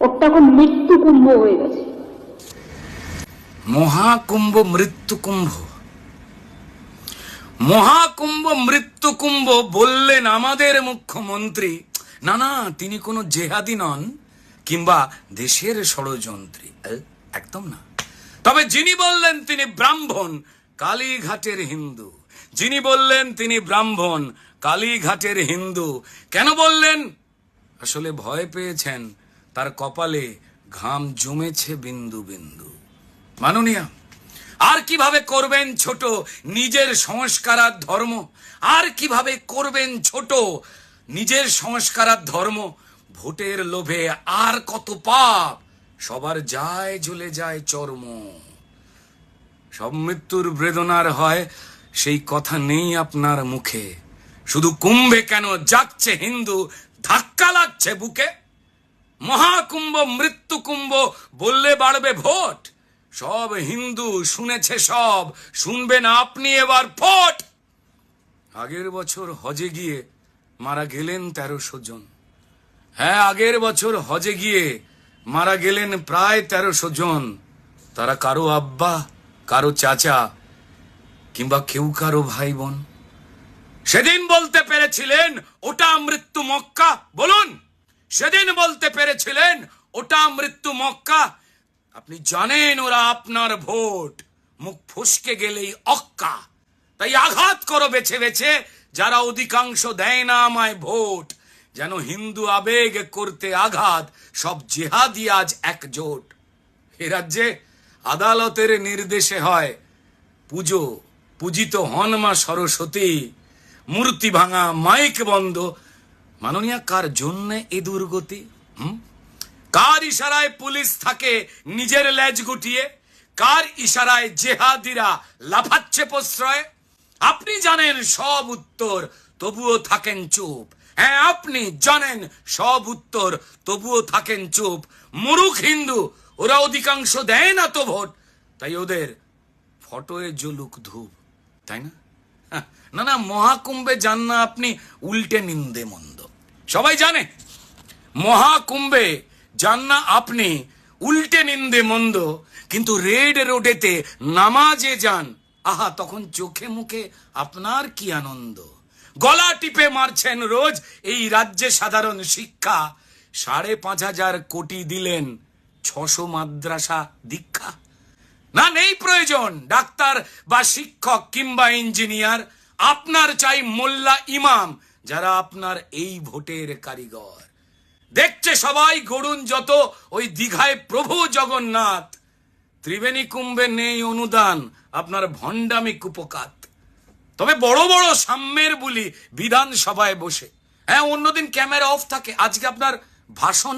ওটা এখন মৃত্যু কুম্ভ হয়ে গেছে। মহাকুম্ভ মৃত্যু কুম্ভ, মহাকুম্ভ মৃত্যু কুম্ভ বললেন আমাদের মুখ্যমন্ত্রী। না না, তিনি কোনো জেহাদি নন কিংবা দেশের ষড়যন্ত্রী, একদম না। তবে যিনি বললেন তিনি ব্রাহ্মণ, কালীঘাটের হিন্দু। যিনি বললেন তিনি ব্রাহ্মণ, কালীঘাটের হিন্দু, কেন বললেন? আসলে ভয় পেয়েছেন, তার কপালে ঘাম জমেছে বিন্দু বিন্দু। মাননীয়া, আর কিভাবে করবেন ছোট নিজের সংস্কার আর ধর্ম? আর কিভাবে করবেন ছোট নিজের সংস্কার আর ধর্ম? ভোটের লোভে আর কত পাপ, সবার যায় জ্বলে যায় চর্ম। সব মৃত্যুর বেদনার হয়, সেই কথা নেই আপনার মুখে। শুধু কুম্ভে কেন যাচ্ছে হিন্দু, ধাক্কা লাগছে বুকে। মহাকুম্ভ মৃত্যু কুম্ভ বললে বাড়বে ভোট। সব হিন্দু শুনেছে, সব শুনবেন আপনি এবার ফোট। আগের বছর হজে গিয়ে মারা গেলেন 1300 জন। হ্যাঁ, আগের বছর হজে গিয়ে মারা গেলেন প্রায় 1300 জন। তারা কারো আব্বা, কারো চাচা কিংবা কেউ কারো ভাই বোন। সেদিন বলতে পেরেছিলেন ওটা মৃত্যু মক্কা? বলুন, সেদিন বলতে পেরেছিলেন ওটা মৃত্যু মক্কা? আপনি জানেন ওরা আপনার ভোট, মুখ ফসকে গেলেই অক্কা। তাই আঘাত করো বেছে বেছে, যারা অধিকাংশ দেয় না আমায় ভোট। যেন হিন্দু আবেগ করতে আঘাত, সব জেহাদি আজ একজোট। এ রাজ্যে আদালতের নির্দেশে হয় পুজো, পূজিত হন মা সরস্বতী। মূর্তি ভাঙা, মাইক বন্ধ। মাননীয়া, কার জন্য এ দুর্গতি? কার ইশারায় পুলিশ থাকে নিজের লেজ গুটিয়ে? কার ইশারায় জেহাদিরা লাফাচ্ছে প্রশ্রয়ে? আপনি জানেন সব উত্তর, তবুও থাকেন চুপ। হ্যাঁ, আপনি জানেন সব উত্তর, তবুও থাকেন চুপ। মুরুখ হিন্দু, ওরা অধিকাংশ দেয় না তো ভোট, তাই ওদের ফটোয়ে জ্বলুক ধূপ, তাই না? না না, মহাকুম্ভে যান না আপনি উল্টে নিন্দে মন্দ। সবাই জানে মহাকুম্ভে যান না আপনি উল্টে নিন্দে মন্দ, কিন্তু রেড রোডেতে নামাজে যান, আহা তখন চোখে মুখে আপনার কি আনন্দ। গলা টিপে মারছেন রোজ এই রাজ্যে সাধারণ শিক্ষা। 5,500 কোটি দিলেন, 600 মাদ্রাসা দীক্ষা। না, নেই প্রয়োজন ডাক্তার বা শিক্ষক কিংবা ইঞ্জিনিয়ার। আপনার চাই মোল্লা ইমাম, যারা আপনার এই ভোটের কারিগর। দেখছে সবাই গড়ুন যত ওই দীঘায় প্রভু জগন্নাথ। ত্রিবেণী কুম্ভে নেই অনুদান, আপনার ভণ্ডামি কুপকাত। তবে বড় বড় সাম্যের বুলি বিধানসভায় বসে। হ্যাঁ, অন্যদিন ক্যামেরা অফ থাকে, আজকে আপনার ভাষণ,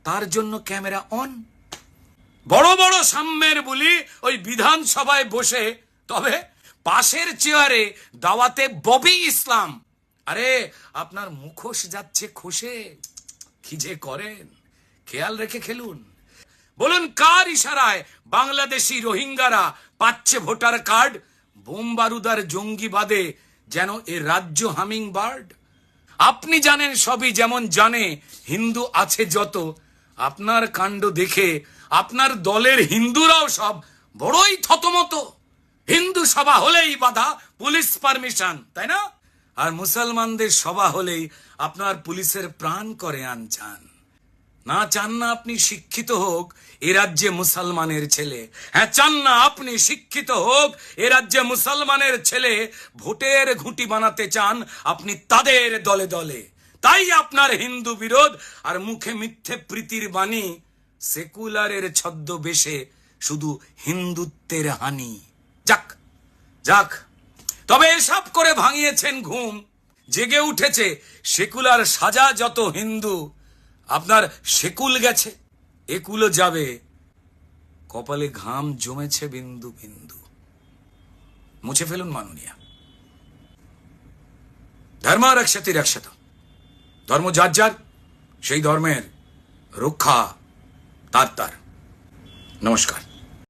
তার জন্য ক্যামেরা অন। বড় বড় সাম্যের বুলি ওই বিধানসভায় বসে, তবে পাশের চেয়ারে দাওয়াতে ববি ইসলাম। আরে আপনার মুখোশ যাচ্ছে খসে, কি যে করেন, খেয়াল রেখে খেলুন। বলুন, কার ইশারায় বাংলাদেশি রোহিঙ্গারা পাচ্ছে ভোটার কার্ড? বোম বারুদার জঙ্গিবাদে যেন এ রাজ্য হামিং বার্ড। আপনি জানেন সবই, যেমন জানে হিন্দু আছে যত। আপনার কাণ্ড দেখে আপনার দলের হিন্দুরাও সব বড়ই থতমত। হিন্দু সভা হলেই বাধা, পুলিশ পারমিশন, তাই না? আর মুসলমানদের সভা হলেই আপনার পুলিশের প্রাণ করে আনচান। না চান না আপনি শিক্ষিত হোক এ রাজ্যে মুসলমানের ছেলে। হ্যাঁ, চান না আপনি শিক্ষিত হোক এ রাজ্যে মুসলমানের ছেলে। ভোটের ঘুঁটি বানাতে চান আপনি তাদের দলে দলে। তাই আপনার হিন্দু বিরোধ আর মুখে মিথ্যে প্রীতির বাণী। সেকুলারের ছদ্মবেশে শুধু হিন্দুত্বের হানি। যাক যাক, তবে এসব করে ভাঙিয়েছেন ঘুম, জেগে উঠেছে সেকুলার সাজা যত হিন্দু। আপনার সেকুল গেছে, একুলও যাবে, কপালে ঘাম জমেছে বিন্দু বিন্দু। মুছে ফেলুন মাননীয়া। ধর্ম রক্ষতি রক্ষত। ধর্ম যার যার, সেই ধর্মের রক্ষা তার তার। নমস্কার।